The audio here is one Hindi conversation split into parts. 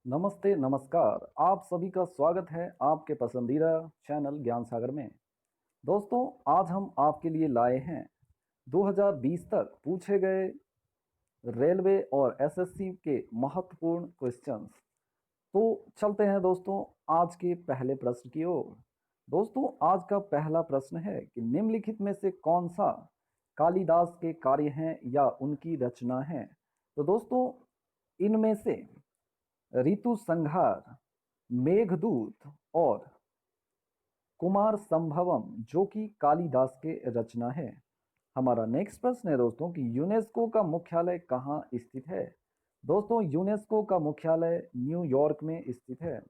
नमस्ते नमस्कार। आप सभी का स्वागत है आपके पसंदीदा चैनल ज्ञान सागर में। दोस्तों, आज हम आपके लिए लाए हैं 2020 तक पूछे गए रेलवे और एसएससी के महत्वपूर्ण क्वेश्चंस। तो चलते हैं दोस्तों आज के पहले प्रश्न की ओर। दोस्तों, आज का पहला प्रश्न है कि निम्नलिखित में से कौन सा कालिदास के कार्य हैं या उनकी रचना है। तो दोस्तों, इनमें से ऋतु संहार, मेघदूत और कुमार संभवम जो कि कालिदास के रचना है। हमारा नेक्स्ट प्रश्न है दोस्तों कि यूनेस्को का मुख्यालय कहाँ स्थित है। दोस्तों, यूनेस्को का मुख्यालय न्यूयॉर्क में स्थित है।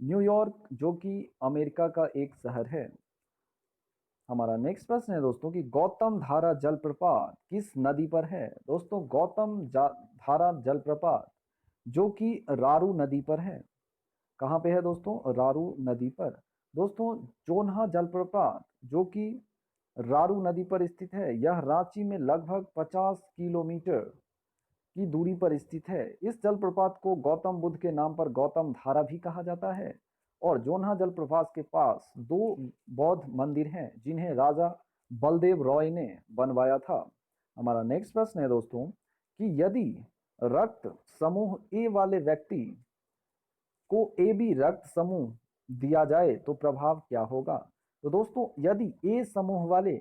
न्यूयॉर्क जो कि अमेरिका का एक शहर है। हमारा नेक्स्ट प्रश्न है दोस्तों कि गौतम धारा जलप्रपात किस नदी पर है। दोस्तों, धारा जलप्रपात जो कि रारू नदी पर है। कहाँ पे है दोस्तों? रारू नदी पर। दोस्तों, जोन्हा जलप्रपात जो कि रारू नदी पर स्थित है, यह रांची में लगभग 50 किलोमीटर की दूरी पर स्थित है। इस जलप्रपात को गौतम बुद्ध के नाम पर गौतम धारा भी कहा जाता है। और जोन्हा जलप्रपात के पास दो बौद्ध मंदिर हैं जिन्हें राजा बलदेव रॉय ने बनवाया था। हमारा नेक्स्ट प्रश्न है दोस्तों कि यदि रक्त समूह ए वाले व्यक्ति को ए बी रक्त समूह दिया जाए तो प्रभाव क्या होगा। तो दोस्तों, यदि ए समूह वाले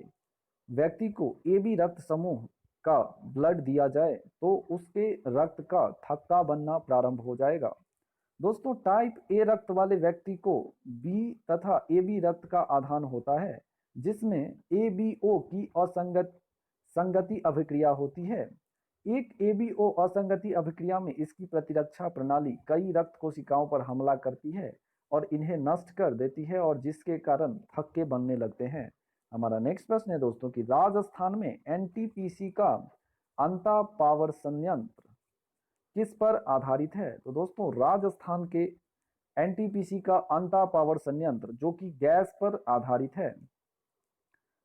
व्यक्ति को ए बी रक्त समूह का ब्लड दिया जाए तो उसके रक्त का थक्का बनना प्रारंभ हो जाएगा। दोस्तों, टाइप ए रक्त वाले व्यक्ति को बी तथा ए बी रक्त का आधान होता है जिसमें ए बी ओ की संगति अभिक्रिया होती है। एक एबीओ असंगति अभिक्रिया में इसकी प्रतिरक्षा प्रणाली कई रक्त कोशिकाओं पर हमला करती है और इन्हें नष्ट कर देती है और जिसके कारण थक्के बनने लगते हैं। हमारा नेक्स्ट प्रश्न है दोस्तों कि राजस्थान में एनटीपीसी का अंता पावर संयंत्र किस पर आधारित है। तो दोस्तों, राजस्थान के एनटीपीसी का अंता पावर संयंत्र जो कि गैस पर आधारित है।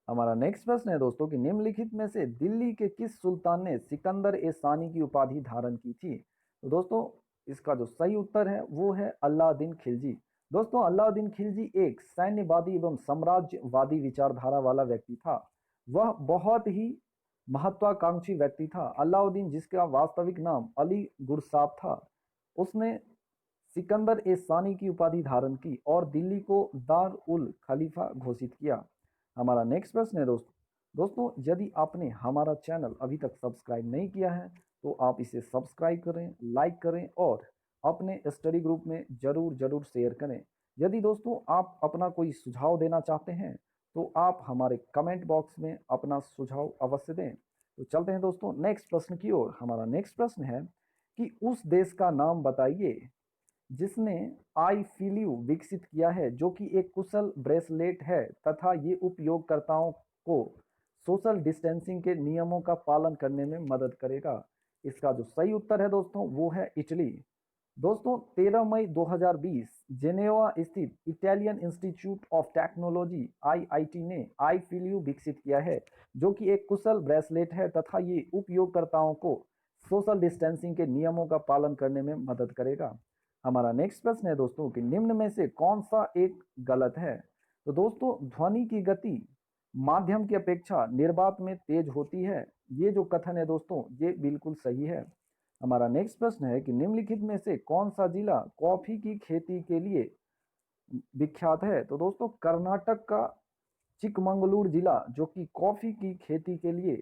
हमारा नेक्स्ट प्रश्न है दोस्तों कि निम्नलिखित में से दिल्ली के किस सुल्तान ने सिकंदर ए सानी की उपाधि धारण की थी। तो दोस्तों, इसका जो सही उत्तर है वो है अलाउद्दीन खिलजी। दोस्तों, अलाउद्दीन खिलजी एक सैन्यवादी एवं साम्राज्यवादी विचारधारा वाला व्यक्ति था। वह बहुत ही महत्वाकांक्षी व्यक्ति था। अलाउद्दीन, जिसका वास्तविक नाम अली गुरसाब था, उसने सिकंदर ए सानी की उपाधि धारण की और दिल्ली को दार उल खलीफा घोषित किया। हमारा नेक्स्ट प्रश्न है दोस्तों, यदि आपने हमारा चैनल अभी तक सब्सक्राइब नहीं किया है तो आप इसे सब्सक्राइब करें, लाइक करें और अपने स्टडी ग्रुप में जरूर शेयर करें। यदि दोस्तों आप अपना कोई सुझाव देना चाहते हैं तो आप हमारे कमेंट बॉक्स में अपना सुझाव अवश्य दें। तो चलते हैं दोस्तों नेक्स्ट प्रश्न की ओर। हमारा नेक्स्ट प्रश्न है कि उस देश का नाम बताइए जिसने आई फील यू विकसित किया है जो कि एक कुशल ब्रेसलेट है तथा ये उपयोगकर्ताओं को सोशल डिस्टेंसिंग के नियमों का पालन करने में मदद करेगा। इसका जो सही उत्तर है दोस्तों वो है इटली। दोस्तों, 13 मई 2020 जेनेवा स्थित Italian institute of technology IIT ने आई फील यू विकसित किया है जो कि एक कुशल ब्रेसलेट है तथा ये उपयोगकर्ताओं को सोशल डिस्टेंसिंग के नियमों का पालन करने में मदद करेगा। हमारा नेक्स्ट प्रश्न है दोस्तों कि निम्न में से कौन सा एक गलत है। तो दोस्तों, ध्वनि की गति माध्यम की अपेक्षा निर्वात में तेज होती है। ये जो कथन है दोस्तों ये बिल्कुल सही है। हमारा नेक्स्ट प्रश्न है कि निम्नलिखित में से कौन सा जिला कॉफी की खेती के लिए विख्यात है। तो दोस्तों, कर्नाटक का चिकमंगलूर जिला जो कि कॉफी की खेती के लिए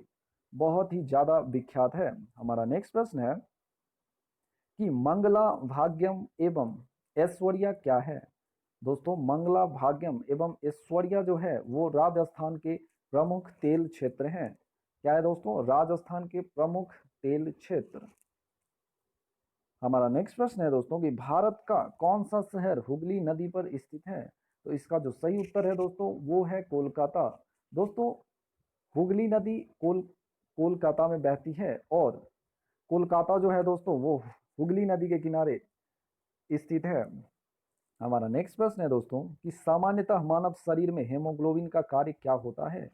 बहुत ही ज्यादा विख्यात है। हमारा नेक्स्ट प्रश्न है कि मंगला भाग्यम एवं ऐश्वर्या क्या है। दोस्तों, मंगला भाग्यम एवं ऐश्वर्या जो है वो राजस्थान के प्रमुख तेल क्षेत्र हैं। क्या है दोस्तों? राजस्थान के प्रमुख तेल क्षेत्र। हमारा नेक्स्ट प्रश्न है दोस्तों कि भारत का कौन सा शहर हुगली नदी पर स्थित है। तो इसका जो सही उत्तर है दोस्तों वो है कोलकाता। दोस्तों, हुगली नदी कोलकाता में बहती है और कोलकाता जो है दोस्तों वो हुगली नदी के किनारे स्थित है। हमारा नेक्स्ट प्रश्न है दोस्तों कि सामान्यतः मानव शरीर में हेमोग्लोबिन का कार्य क्या होता है।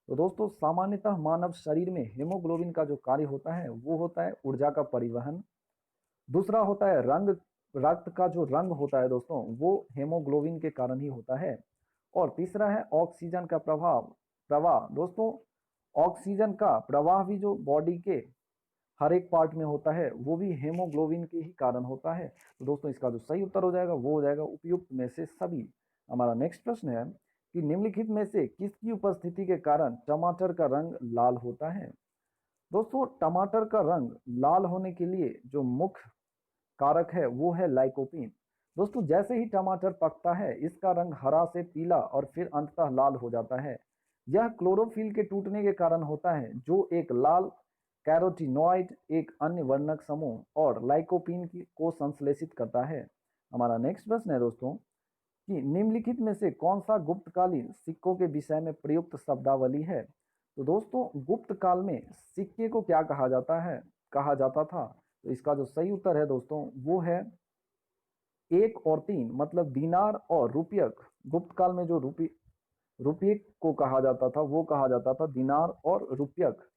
तो दोस्तों, सामान्यतः मानव शरीर में हेमोग्लोबिन का जो कार्य होता है वो होता है ऊर्जा का परिवहन। दूसरा होता है रंग रक्त का जो रंग होता है दोस्तों वो हेमोग्लोबिन के कारण ही होता है। और तीसरा है ऑक्सीजन का प्रवाह दोस्तों, ऑक्सीजन का प्रवाह भी जो बॉडी के हर एक पार्ट में होता है वो भी हेमोग्लोबिन के ही कारण होता है। तो दोस्तों इसका जो सही उत्तर हो जाएगा वो हो जाएगा उपयुक्त में से सभी। हमारा नेक्स्ट प्रश्न है कि निम्नलिखित में से किसकी उपस्थिति के कारण टमाटर का रंग लाल होता है। दोस्तों टमाटर का रंग लाल होने के लिए जो मुख्य कारक है वो है लाइकोपीन। दोस्तों जैसे ही टमाटर पकता है इसका रंग हरा से पीला और फिर अंततः लाल हो जाता है। यह क्लोरोफिल के टूटने के कारण होता है जो एक लाल कैरोटीनॉइड, एक अन्य वर्णक समूह और लाइकोपीन को संश्लेषित करता है। हमारा नेक्स्ट प्रश्न है दोस्तों कि निम्नलिखित में से कौन सा गुप्तकालीन सिक्कों के विषय में प्रयुक्त शब्दावली है। तो दोस्तों गुप्त काल में सिक्के को क्या कहा जाता था। तो इसका जो सही उत्तर है दोस्तों वो है 1 और 3, मतलब दिनार और रुपयक। गुप्त काल में जो रुपये को कहा जाता था वो कहा जाता था दिनार और रुपयक।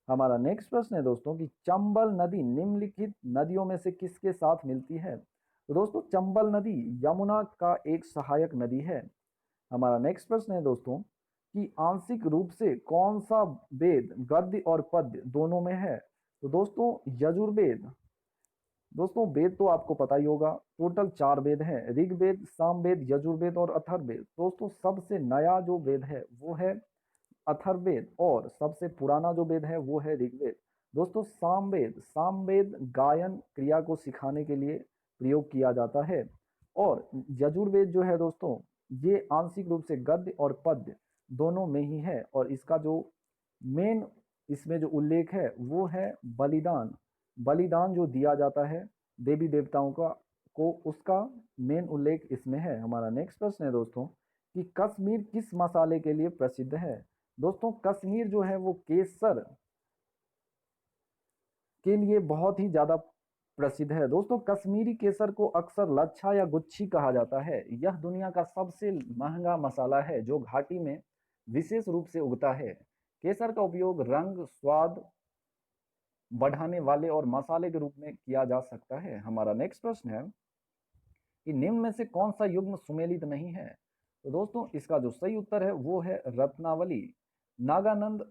हमारा नेक्स्ट प्रश्न है दोस्तों कि चंबल नदी निम्नलिखित नदियों में से किसके साथ मिलती है। तो दोस्तों चंबल नदी यमुना का एक सहायक नदी है। हमारा नेक्स्ट प्रश्न है दोस्तों कि आंशिक रूप से कौन सा वेद गद्य और पद्य दोनों में है। तो दोस्तों यजुर्वेद। दोस्तों वेद तो आपको पता ही होगा, टोटल 4 वेद हैं, ऋग्वेद, सामवेद, यजुर्वेद और अथर्ववेद। दोस्तों सबसे नया जो वेद है वो है अथर्ववेद और सबसे पुराना जो वेद है वो है ऋग्वेद। दोस्तों सामवेद गायन क्रिया को सिखाने के लिए प्रयोग किया जाता है। और यजुर्वेद जो है दोस्तों ये आंशिक रूप से गद्य और पद्य दोनों में ही है। और इसका जो मेन इसमें जो उल्लेख है वो है बलिदान। बलिदान जो दिया जाता है देवी देवताओं का को, उसका मेन उल्लेख इसमें है। हमारा नेक्स्ट प्रश्न है दोस्तों कि कश्मीर किस मसाले के लिए प्रसिद्ध है। दोस्तों कश्मीर जो है वो केसर के लिए बहुत ही ज़्यादा प्रसिद्ध है। दोस्तों कश्मीरी केसर को अक्सर लच्छा या गुच्छी कहा जाता है। यह दुनिया का सबसे महंगा मसाला है जो घाटी में विशेष रूप से उगता है। केसर का उपयोग रंग, स्वाद बढ़ाने वाले और मसाले के रूप में किया जा सकता है। हमारा नेक्स्ट प्रश्न है कि निम्न में से कौन सा युग्म सुमेलित नहीं है। तो दोस्तों इसका जो सही उत्तर है वो है रत्नावली। नागानंद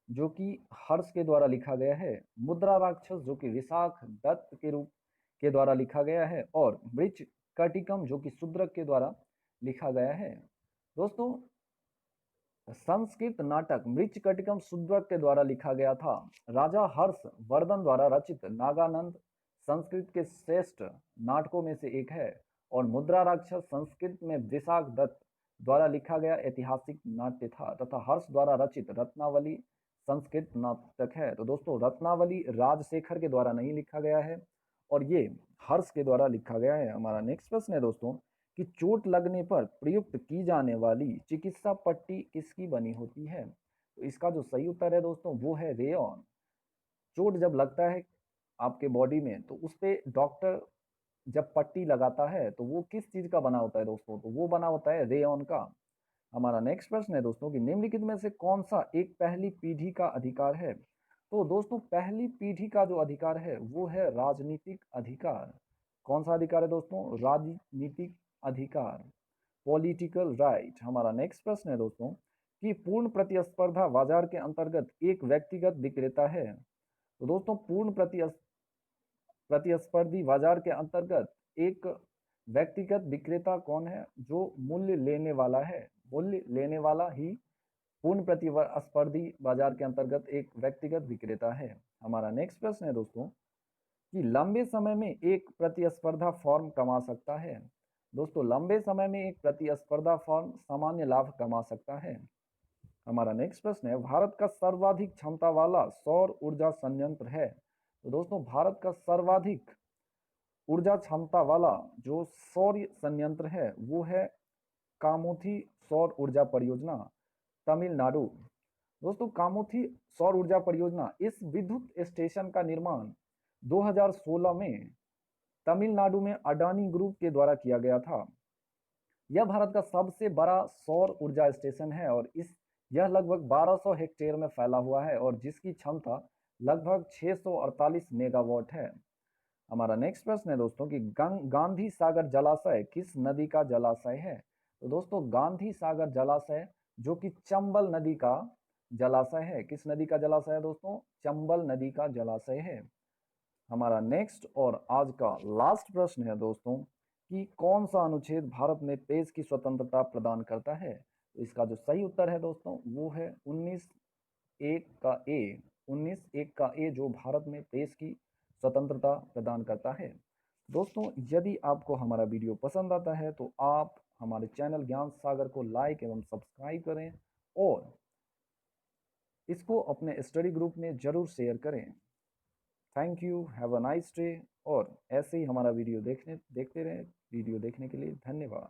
जो कि हर्ष के द्वारा लिखा गया है, मुद्रा राक्षस जो कि विशाख दत्त के रूप के द्वारा लिखा गया है, और मृच कटिकम जो कि शूद्रक के द्वारा लिखा गया है। दोस्तों संस्कृत नाटक मृच्छकटिकम शूद्रक के द्वारा लिखा गया था। राजा हर्ष वर्धन द्वारा रचित नागानंद संस्कृत के श्रेष्ठ नाटकों में से एक है। और मुद्रा राक्षस संस्कृत में विशाख दत्त द्वारा लिखा गया ऐतिहासिक नाट्य था तथा हर्ष द्वारा रचित रत्नावली संस्कृत नाटक है। तो दोस्तों रत्नावली राजशेखर के द्वारा नहीं लिखा गया है और ये हर्ष के द्वारा लिखा गया है। हमारा नेक्स्ट प्रश्न है दोस्तों कि चोट लगने पर प्रयुक्त की जाने वाली चिकित्सा पट्टी किसकी बनी होती है। तो इसका जो सही उत्तर है दोस्तों वो है रेयॉन। चोट जब लगता है आपके बॉडी में तो उस पे डॉक्टर जब पट्टी लगाता है तो वो किस चीज का बना होता है दोस्तों, तो वो बना होता है रेयॉन का। हमारा नेक्स्ट प्रश्न है दोस्तों कि निम्नलिखित में से कौन सा एक पहली पीढ़ी का अधिकार है। तो दोस्तों पहली पीढ़ी का जो अधिकार है वो है राजनीतिक अधिकार। कौन सा अधिकार है दोस्तों, राजनीतिक अधिकार, पॉलिटिकल राइट। हमारा नेक्स्ट प्रश्न है दोस्तों कि पूर्ण प्रतिस्पर्धा बाजार के अंतर्गत एक व्यक्तिगत विक्रेता है। तो दोस्तों पूर्ण प्रतिस्पर्धी बाजार के अंतर्गत एक व्यक्तिगत विक्रेता कौन है, जो मूल्य लेने वाला है। मूल्य लेने वाला ही पूर्ण प्रतिस्पर्धी बाजार के अंतर्गत एक व्यक्तिगत विक्रेता है। हमारा नेक्स्ट प्रश्न है दोस्तों कि लंबे समय में एक प्रतिस्पर्धा फर्म कमा सकता है। दोस्तों लंबे समय में एक प्रतिस्पर्धा फर्म सामान्य लाभ कमा सकता है। हमारा नेक्स्ट प्रश्न है भारत का सर्वाधिक क्षमता वाला सौर ऊर्जा संयंत्र है। तो दोस्तों भारत का सर्वाधिक ऊर्जा क्षमता वाला जो सौर संयंत्र है वो है कामोथी सौर ऊर्जा परियोजना, तमिलनाडु। दोस्तों कामोथी सौर ऊर्जा परियोजना, इस विद्युत स्टेशन का निर्माण 2016 में तमिलनाडु में अडानी ग्रुप के द्वारा किया गया था। यह भारत का सबसे बड़ा सौर ऊर्जा स्टेशन है और यह लगभग 1200 हेक्टेयर में फैला हुआ है और जिसकी क्षमता लगभग 648 मेगावाट है। हमारा नेक्स्ट प्रश्न है दोस्तों कि गांधी सागर जलाशय किस नदी का जलाशय है। तो दोस्तों गांधी सागर जलाशय जो कि चंबल नदी का जलाशय है, किस नदी का जलाशय है दोस्तों, चंबल नदी का जलाशय है। हमारा नेक्स्ट और आज का लास्ट प्रश्न है दोस्तों कि कौन सा अनुच्छेद भारत में प्रेस की स्वतंत्रता प्रदान करता है। तो इसका जो सही उत्तर है दोस्तों वो है 19(1) का ए। 19(1) का ए जो भारत में प्रेस की स्वतंत्रता प्रदान करता है। दोस्तों यदि आपको हमारा वीडियो पसंद आता है तो आप हमारे चैनल ज्ञान सागर को लाइक एवं सब्सक्राइब करें और इसको अपने स्टडी ग्रुप में जरूर शेयर करें। Thank you, have a nice day. और ऐसे ही हमारा वीडियो देखते रहें। वीडियो देखने के लिए धन्यवाद।